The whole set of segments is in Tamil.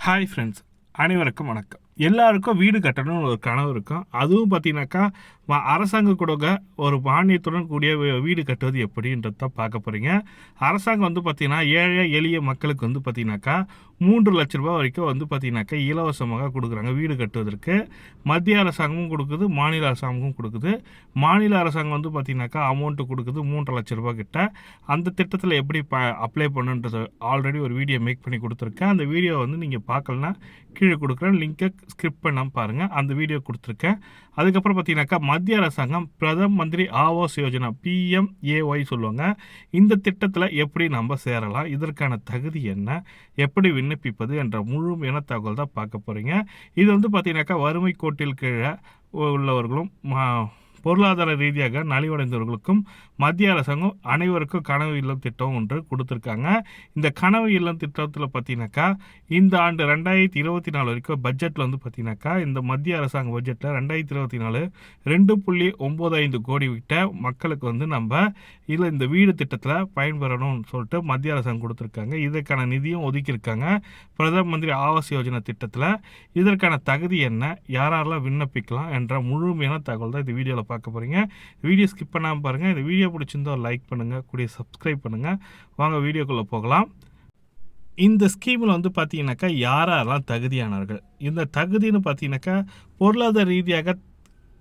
ஹாய் ஃப்ரெண்ட்ஸ், அனைவருக்கும் வணக்கம். எல்லாருக்கும் வீடு கட்டணும்னு ஒரு கனவு இருக்கும். அதுவும் பார்த்தீங்கன்னாக்கா அரசாங்கம் கொடுக்க ஒரு மானியத்துடன் கூடிய வீடு கட்டுவது எப்படின்றது தான் பார்க்க போகிறீங்க. அரசாங்கம் வந்து பார்த்திங்கன்னா ஏழை எளிய மக்களுக்கு வந்து பார்த்திங்கனாக்கா 3 லட்ச ரூபா வரைக்கும் வந்து பார்த்திங்கனாக்கா இலவசமாக கொடுக்குறாங்க வீடு கட்டுவதற்கு. மத்திய அரசாங்கமும் கொடுக்குது, மாநில அரசாங்கமும் கொடுக்குது. மாநில அரசாங்கம் வந்து பார்த்திங்கனாக்கா அமௌண்ட்டு கொடுக்குது 3 லட்ச ரூபா கிட்ட. அந்த திட்டத்தில் எப்படி அப்ளை பண்ணுன்றது ஆல்ரெடி ஒரு வீடியோ மேக் பண்ணி கொடுத்துருக்கேன். அந்த வீடியோ வந்து நீங்கள் பார்க்கலன்னா கீழே கொடுக்குறேன், லிங்கை ஸ்கிரிப்ட் பண்ணாமல் பாருங்கள். அந்த வீடியோ கொடுத்துருக்கேன். அதுக்கப்புறம் பார்த்தீங்கன்னாக்கா மத்திய அரசாங்கம் பிரதம மந்திரி ஆவாஸ் யோஜனா PMAY சொல்லுவாங்க. இந்த திட்டத்தில் எப்படி நம்ம சேரலாம், இதற்கான தகுதி என்ன, எப்படி விண்ணப்பிப்பது என்ற முழுமையான தகவல் தான் பார்க்க போகிறீங்க. இது வந்து பார்த்தீங்கன்னாக்கா வறுமை கோட்டில் கீழே உள்ளவர்களும் பொருளாதார ரீதியாக நலிவடைந்தவர்களுக்கும் மத்திய அரசாங்கம் அனைவருக்கும் கனவு இல்லம் திட்டம் ஒன்று கொடுத்துருக்காங்க. இந்த கனவு இல்லம் திட்டத்தில் பார்த்தீங்கன்னாக்கா இந்த ஆண்டு 2024 வரைக்கும் பட்ஜெட்டில் வந்து பார்த்தீங்கன்னாக்கா இந்த மத்திய அரசாங்க பட்ஜெட்டில் 2024 2.95 கோடி விட்ட மக்களுக்கு வந்து நம்ம இதில் இந்த வீடு திட்டத்தில் பயன்பெறணும்னு சொல்லிட்டு மத்திய அரசாங்கம் கொடுத்துருக்காங்க. இதற்கான நிதியும் ஒதுக்கியிருக்காங்க பிரதம மந்திரி ஆவாஸ் யோஜனா திட்டத்தில். இதற்கான தகுதி என்ன, யாரெல்லாம் விண்ணப்பிக்கலாம் என்ற முழுமையான தகவல் தான் இந்த வீடியோவில் பார்க்க போகிறீங்க. வீடியோ ஸ்கிப் பண்ணாமல் பாருங்கள். இந்த வீடியோ பிடிச்சிருந்தா லைக் பண்ணுங்கள், கூடிய சப்ஸ்கிரைப் பண்ணுங்கள். வாங்க வீடியோக்குள்ளே போகலாம். இந்த ஸ்கீமில் வந்து பார்த்தீங்கன்னாக்கா யாரெல்லாம் தகுதியானவர்கள், இந்த தகுதின்னு பார்த்தீங்கன்னாக்கா பொருளாதார ரீதியாக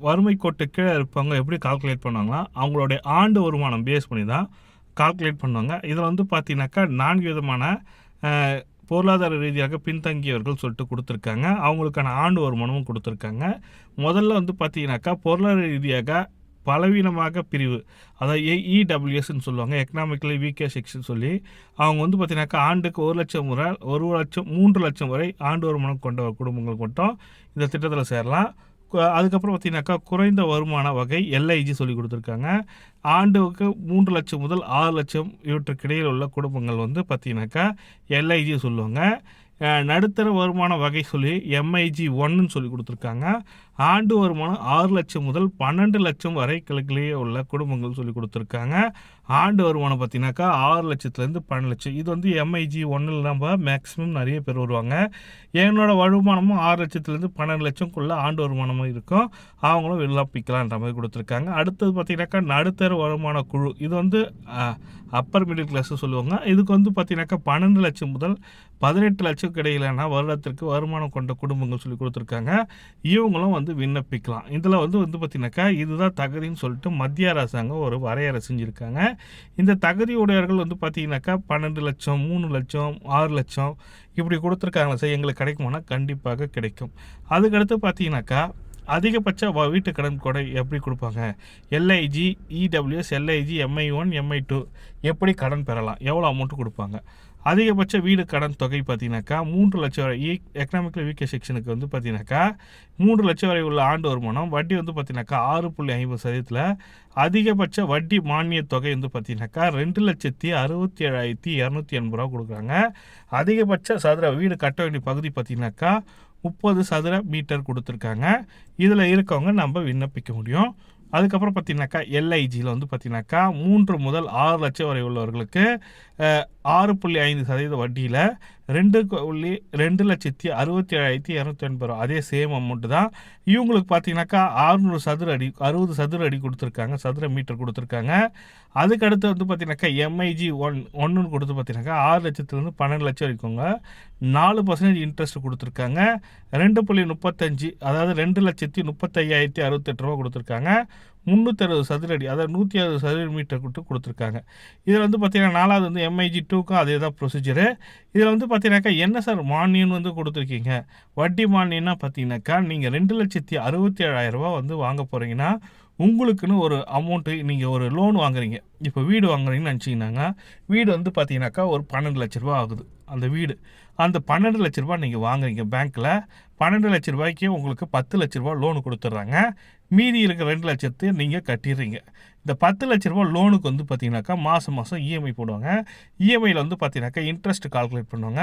வறுமை கோட்டு கீழே இருப்பவங்க எப்படி கால்குலேட் பண்ணுவாங்களா, அவங்களுடைய ஆண்டு வருமானம் பேஸ் பண்ணி தான் கால்குலேட் பண்ணுவாங்க. இதில் வந்து பார்த்தீங்கன்னாக்கா 4 விதமான பொருளாதார ரீதியாக பின்தங்கியவர்கள் சொல்லிட்டு கொடுத்துருக்காங்க. அவங்களுக்கான ஆண்டு வருமானமும் கொடுத்துருக்காங்க. முதல்ல வந்து பார்த்தீங்கன்னாக்கா பொருளாதார ரீதியாக பலவீனமாக பிரிவு, அதாவது EWSன்னு சொல்லுவாங்க, எக்கனாமிக்கலி வீக்கர் செக்ஷன் சொல்லி. அவங்க வந்து பார்த்தீங்கன்னாக்கா ஆண்டுக்கு 1 லட்சம் முறை 3 லட்சம் வரை ஆண்டு வருமானம் கொண்ட குடும்பங்கள் மட்டும் இந்த திட்டத்தில் சேரலாம். அதுக்கப்புறம் பார்த்தீங்கன்னாக்கா குறைந்த வருமான வகை LIG சொல்லி கொடுத்துருக்காங்க. ஆண்டுக்கு 3 லட்சம் முதல் 6 லட்சம் இவற்றுக்கு இடையில் உள்ள குடும்பங்கள் வந்து பார்த்தீங்கன்னாக்கா LIG சொல்லுவாங்க. நடுத்தர வருமான வகை சொல்லி MIG1ன்னு சொல்லி கொடுத்துருக்காங்க. ஆண்டு வருமானம் 6 லட்சம் முதல் 12 லட்சம் வரை கிழக்கிலேயே உள்ள குடும்பங்கள் சொல்லி கொடுத்துருக்காங்க. ஆண்டு வருமானம் பார்த்தீங்கன்னாக்கா 6 லட்சத்துலேருந்து 12 லட்சம். இது வந்து MIG1ல் நம்ம மேக்ஸிமம் நிறைய பேர் வருவாங்க. என்னோட வருமானமும் 6 லட்சத்துலேருந்து 12 லட்சம்குள்ளே ஆண்டு வருமானமும் இருக்கும், அவங்களும் விண்ணப்பிக்கலான்ற மாதிரி கொடுத்துருக்காங்க. அடுத்தது பார்த்தீங்கன்னாக்கா நடுத்தர வருமான குழு, இது வந்து அப்பர் மிடில் கிளாஸ் சொல்லுவாங்க. இதுக்கு வந்து பார்த்தீங்கன்னாக்கா 12 லட்சம் முதல் 18 லட்சம் இடையிலான வருடத்திற்கு வருமானம் கொண்ட குடும்பங்கள் சொல்லி கொடுத்துருக்காங்க. இவங்களும் வந்து விண்ணப்பிக்கலாம். இதில் வந்து பார்த்தீங்கன்னாக்கா இதுதான் தகுதின்னு சொல்லிட்டு மத்திய அரசாங்கம் ஒரு வரையறை செஞ்சுருக்காங்க. இந்த தகுதி உடையவர்கள் வந்து பார்த்தீங்கன்னாக்கா 12 லட்சம் 3 லட்சம் 6 லட்சம் இப்படி கொடுத்துருக்காங்களா சார், எங்களுக்கு கிடைக்குமானா கண்டிப்பாக கிடைக்கும். அதுக்கடுத்து பார்த்தீங்கன்னாக்கா அதிகபட்ச வீட்டு கடன் கொடை எப்படி கொடுப்பாங்க, LIG EWS LIG MI1 MI2 எப்படி கடன் பெறலாம், எவ்வளோ அமௌண்ட்டு கொடுப்பாங்க. அதிகபட்ச வீடு கடன் தொகை பார்த்தீங்கன்னாக்கா 3 லட்சம் வரை எக்கனாமிக்கல் வீக்கர் செக்ஷனுக்கு வந்து பார்த்தீங்கன்னாக்கா 3 லட்சம் வரை உள்ள ஆண்டு வருமானம். வட்டி வந்து பார்த்தீங்கன்னாக்கா 6.50%. அதிகபட்ச வட்டி மானிய தொகை வந்து பார்த்தீங்கன்னாக்கா 2,67,280 ரூபா கொடுக்குறாங்க. அதிகபட்ச சதுர வீடு கட்ட வேண்டிய பகுதி பார்த்தீங்கன்னாக்கா 30 சதுர மீட்டர் கொடுத்துருக்காங்க. இதில் இருக்கவங்க நம்ம விண்ணப்பிக்க முடியும். அதுக்கப்புறம் பார்த்தீங்கன்னாக்கா LIGயில் வந்து பார்த்தீங்கன்னாக்கா 3 முதல் 6 லட்சம் வரை உள்ளவர்களுக்கு 6.5% வட்டியில் 2,67,280 ரூபா, அதே சேம் அமௌண்ட்டு தான். இவங்களுக்கு பார்த்தீங்கன்னாக்கா 600 சதுர அடி 60 சதுர அடி கொடுத்துருக்காங்க, சதுர மீட்டர் கொடுத்துருக்காங்க. அதுக்கடுத்து வந்து பார்த்தீங்கன்னாக்கா MIG1 கொடுத்து பார்த்தீங்கன்னாக்கா 6 லட்சத்துலேருந்து 12 லட்சம் வரைக்குங்க 4% இன்ட்ரெஸ்ட் கொடுத்துருக்காங்க. 2.35, அதாவது 2,35,068 ரூபா கொடுத்துருக்காங்க. 360 சதுர அடி, அதாவது 160 சதுர மீட்டர் கொடுத்துருக்காங்க. இதில் வந்து பார்த்தீங்கன்னா 4வது வந்து MIG2க்கும் அதே தான் ப்ரொசீஜரு. இதில் வந்து பார்த்தீங்கன்னாக்கா என்ன சார் மானியம் வந்து கொடுத்துருக்கீங்க, வட்டி மானியம்னா பார்த்தீங்கன்னாக்கா நீங்கள் 2,67,000 ரூபா வந்து வாங்க போகிறீங்கன்னா உங்களுக்குன்னு ஒரு அமௌண்ட்டு, நீங்கள் ஒரு லோன் வாங்குறீங்க, இப்போ வீடு வாங்குறீங்கன்னு நினச்சிங்கன்னாங்க, வீடு வந்து பார்த்தீங்கன்னாக்கா ஒரு 12 லட்ச ரூபா ஆகுது அந்த வீடு. அந்த 12 லட்ச ரூபா நீங்கள் வாங்குறீங்க பேங்க்கில், 12 லட்ச ரூபாய்க்கு உங்களுக்கு 10 லட்ச ரூபா லோனு கொடுத்துட்றாங்க. மீதி இருக்கிற 2 லட்சத்தையும் நீங்கள் கட்டிடுறீங்க. இந்த 10 லட்ச ரூபா லோனுக்கு வந்து பார்த்தீங்கன்னாக்கா மாதம் EMI போடுவாங்க. EMIயில் வந்து பார்த்தீங்கன்னாக்கா இன்ட்ரெஸ்ட் கால்குலேட் பண்ணுவாங்க.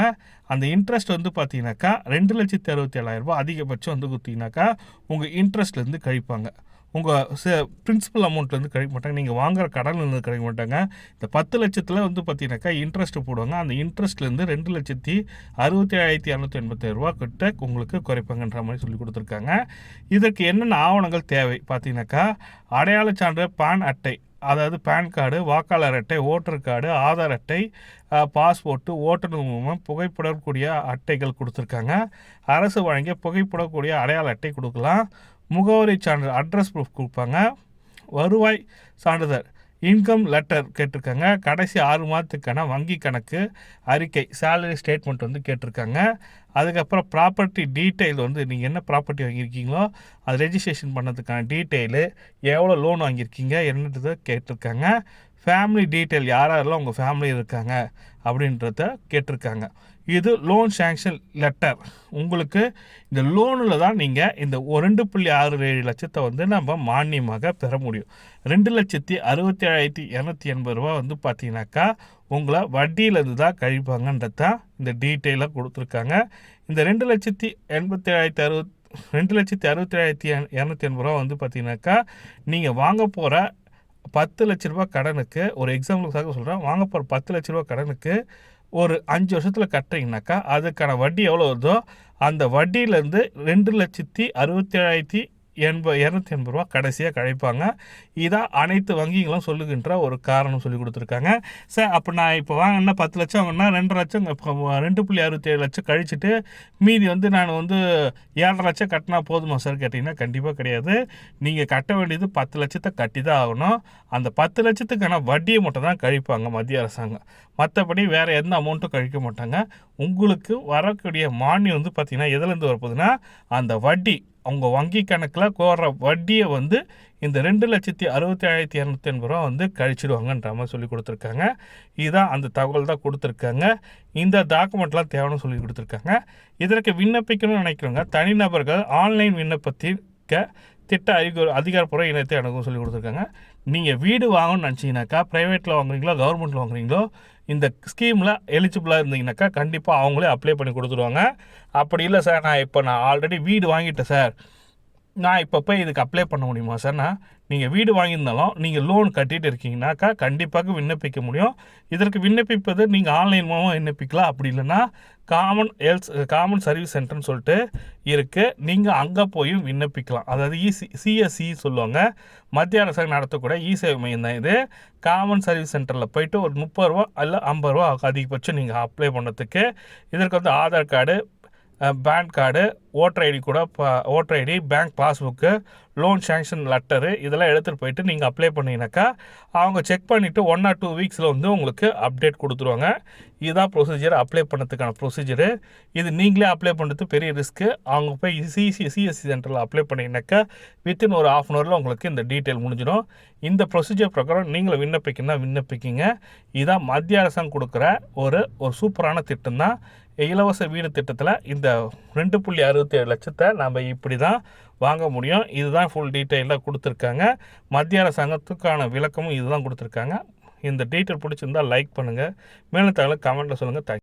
அந்த இன்ட்ரெஸ்ட் வந்து பார்த்தீங்கன்னாக்கா 2,67,000 ரூபா அதிகபட்சம் வந்து கொடுத்தீங்கன்னாக்கா உங்கள் இன்ட்ரெஸ்ட்லேருந்து கழிப்பாங்க. உங்கள் பிரின்சிபல் அமௌண்ட்லேருந்து கிடைக்க மாட்டாங்க, நீங்கள் வாங்குகிற கடன்லேருந்து கிடைக்க மாட்டாங்க. இந்த 10 லட்சத்தில் வந்து பார்த்தீங்கன்னாக்கா இன்ட்ரெஸ்ட் போடுவாங்க. அந்த இன்ட்ரெஸ்ட்லேருந்து 2,67,287 ரூபா கிட்ட உங்களுக்கு குறைப்பாங்கன்ற மாதிரி சொல்லி கொடுத்துருக்காங்க. இதற்கு என்னென்ன ஆவணங்கள் தேவை பார்த்தீங்கன்னாக்கா, அடையாள சான்று, பான் அட்டை, அதாவது பேன் கார்டு, வாக்காளர் அட்டை, ஓட்டர் கார்டு, ஆதார் அட்டை, பாஸ்போர்ட்டு, ஓட்டுநர் உரிமம், புகைப்படக்கூடிய அட்டைகள் கொடுத்துருக்காங்க. அரசு வழங்கிய புகைப்படக்கூடிய அடையாள அட்டை கொடுக்கலாம். முகவரி சான்று, அட்ரஸ் ப்ரூஃப் கொடுப்பாங்க. வருவாய் சான்றிதழ், இன்கம் லெட்டர் கேட்டிருக்காங்க. கடைசி 6 மாதத்துக்கான வங்கி கணக்கு அறிக்கை, சேலரி ஸ்டேட்மெண்ட் வந்து கேட்டிருக்காங்க. அதுக்கப்புறம் ப்ராப்பர்ட்டி டீட்டெயில் வந்து நீங்கள் என்ன ப்ராப்பர்ட்டி வாங்கியிருக்கீங்களோ அது ரெஜிஸ்ட்ரேஷன் பண்ணதுக்கான டீட்டெயிலு, எவ்வளோ லோன் வாங்கியிருக்கீங்க என்னன்றதை கேட்டிருக்காங்க. ஃபேமிலி டீட்டெயில், யாரெல்லாம் உங்கள் ஃபேமிலி இருக்காங்க அப்படின்றத கேட்டிருக்காங்க. இது லோன் சேங்ஷன் லெட்டர். உங்களுக்கு இந்த லோனில் தான் நீங்கள் இந்த 2.67 லட்சத்தை வந்து நம்ம மானியமாக பெற முடியும். 2,67,280 ரூபா வந்து பார்த்தீங்கன்னாக்கா உங்களை வட்டியிலேருந்து தான் கழிப்பாங்கன்றது தான் இந்த டீட்டெயிலாக கொடுத்துருக்காங்க. இந்த 2,67,280 ரூபா வந்து பார்த்தீங்கன்னாக்கா நீங்கள் வாங்க போகிற 10 லட்ச ரூபா கடனுக்கு, ஒரு எக்ஸாம்பிளுக்காக சொல்கிறேன், வாங்க போகிற 10 லட்ச ரூபா கடனுக்கு ஒரு 5 வருஷத்தில் கட்டுறீங்கனாக்கா அதுக்கான வட்டி எவ்வளோ வருதோ அந்த வட்டியிலேருந்து 2,67,280 ரூபா கடைசியாக கழிப்பாங்க. இதான் அனைத்து வங்கிகளும் சொல்லுகின்ற ஒரு காரணம் சொல்லி கொடுத்துருக்காங்க. சார் அப்போ நான் இப்போ வாங்கினா 10 லட்சம் வாங்கினா 2.5 லட்சம், இப்போ 2.67 லட்சம் கழிச்சுட்டு மீதி வந்து நான் வந்து 7.5 லட்சம் கட்டினா போதுமா சார் கேட்டிங்கன்னா கண்டிப்பாக கிடையாது. நீங்கள் கட்ட வேண்டியது 10 லட்சத்தை கட்டி தான் ஆகணும். அந்த 10 லட்சத்துக்கான வட்டியை மட்டும் தான் கழிப்பாங்க மத்திய அரசாங்கம். மற்றபடி வேறு எந்த அமௌண்ட்டும் கழிக்க மாட்டாங்க. உங்களுக்கு வரக்கூடிய மானியம் வந்து பார்த்திங்கன்னா எதுலேருந்து வரப்போகுதுன்னா அந்த வட்டி, அவங்க வங்கி கணக்கில் கோர்ற வட்டியை வந்து இந்த 2,67,280 ரூபா வந்து கழிச்சிடுவாங்கன்ற மாதிரி சொல்லி கொடுத்துருக்காங்க. இதுதான் அந்த தகவல் தான் கொடுத்துருக்காங்க. இந்த டாக்குமெண்ட்லாம் தேவைன்னு சொல்லி கொடுத்துருக்காங்க. இதற்கு விண்ணப்பிக்கணும்னு நினைக்கிறவங்க தனிநபர்கள் ஆன்லைன் விண்ணப்பத்திற்க திட்ட அதிகாரப்பூர்வ இணையத்தை அணுகும் சொல்லி கொடுத்துருக்காங்க. நீங்கள் வீடு வாங்கணும்னு நினச்சிங்கனாக்கா, ப்ரைவேட்டில் வாங்குறீங்களோ கவர்மெண்ட்டில் வாங்குறீங்களோ, இந்த ஸ்கீமில் எலிஜிபிளாக இருந்தீங்கன்னாக்கா கண்டிப்பாக அவங்களே அப்ளை பண்ணி கொடுத்துருவாங்க. அப்படி இல்லை சார், நான் ஆல்ரெடி வீடு வாங்கிட்டேன் சார், நான் இப்போ போய் இதுக்கு அப்ளை பண்ண முடியுமா சார்னா, நீங்கள் வீடு வாங்கியிருந்தாலும் நீங்கள் லோன் கட்டிகிட்டு இருக்கீங்கன்னாக்கா கண்டிப்பாக விண்ணப்பிக்க முடியும். இதற்கு விண்ணப்பிப்பது நீங்கள் ஆன்லைன் மூலமாக விண்ணப்பிக்கலாம். அப்படி இல்லைன்னா காமன் சர்வீஸ் சென்டர்னு சொல்லிட்டு இருக்குது, நீங்கள் அங்கே போயும் விண்ணப்பிக்கலாம். அதாவது சிஎஸ்சி சொல்லுவாங்க, மத்திய அரசாங்கம் நடத்தக்கூடிய இ-சேவை மையம் தான் இது. காமன் சர்வீஸ் சென்டரில் போய்ட்டு ஒரு 30 ரூபா இல்லை 50 ரூபா அதிகபட்சம் நீங்கள் அப்ளை பண்ணுறதுக்கு. இதற்கு வந்து Aadhaar card, PAN card, voter ID கூட, voter ID, bank passbook, loan sanction letter இதெல்லாம் எடுத்துகிட்டு போயிட்டு நீங்கள் அப்ளை பண்ணிங்கனாக்கா அவங்க செக் பண்ணிவிட்டு 1 or 2 வீக்ஸில் வந்து உங்களுக்கு அப்டேட் கொடுத்துருவாங்க. இதுதான் ப்ரொசீஜர், அப்ளை பண்ணதுக்கான ப்ரொசீஜரு. இது நீங்களே அப்ளை பண்ணுறது பெரிய ரிஸ்க்கு. அவங்க போய் சிஎஸ்சி சென்டரில் அப்ளை பண்ணிங்கனாக்கா வித்தின் ஒரு 1/2 hourல உங்களுக்கு இந்த டீட்டெயில் முடிஞ்சிடும். இந்த ப்ரொசீஜர் பிரகாரம் நீங்களும் விண்ணப்பிக்கிங்க. இதுதான் மத்திய அரசாங்கம் கொடுக்குற ஒரு சூப்பரான திட்டம் தான். இலவச வீடு திட்டத்தில் இந்த 2.67 லட்சத்தை நம்ம இப்படி தான் வாங்க முடியும். இதுதான் ஃபுல் டீட்டெயிலாக கொடுத்துருக்காங்க. மத்திய அரசாங்கத்துக்கான விளக்கமும் இதுதான் கொடுத்துருக்காங்க. இந்த டீட்டெயில் பிடிச்சிருந்தால் லைக் பண்ணுங்கள், மேலும் தகவலை கமெண்ட்டில் சொல்லுங்கள். தேங்க்யூ.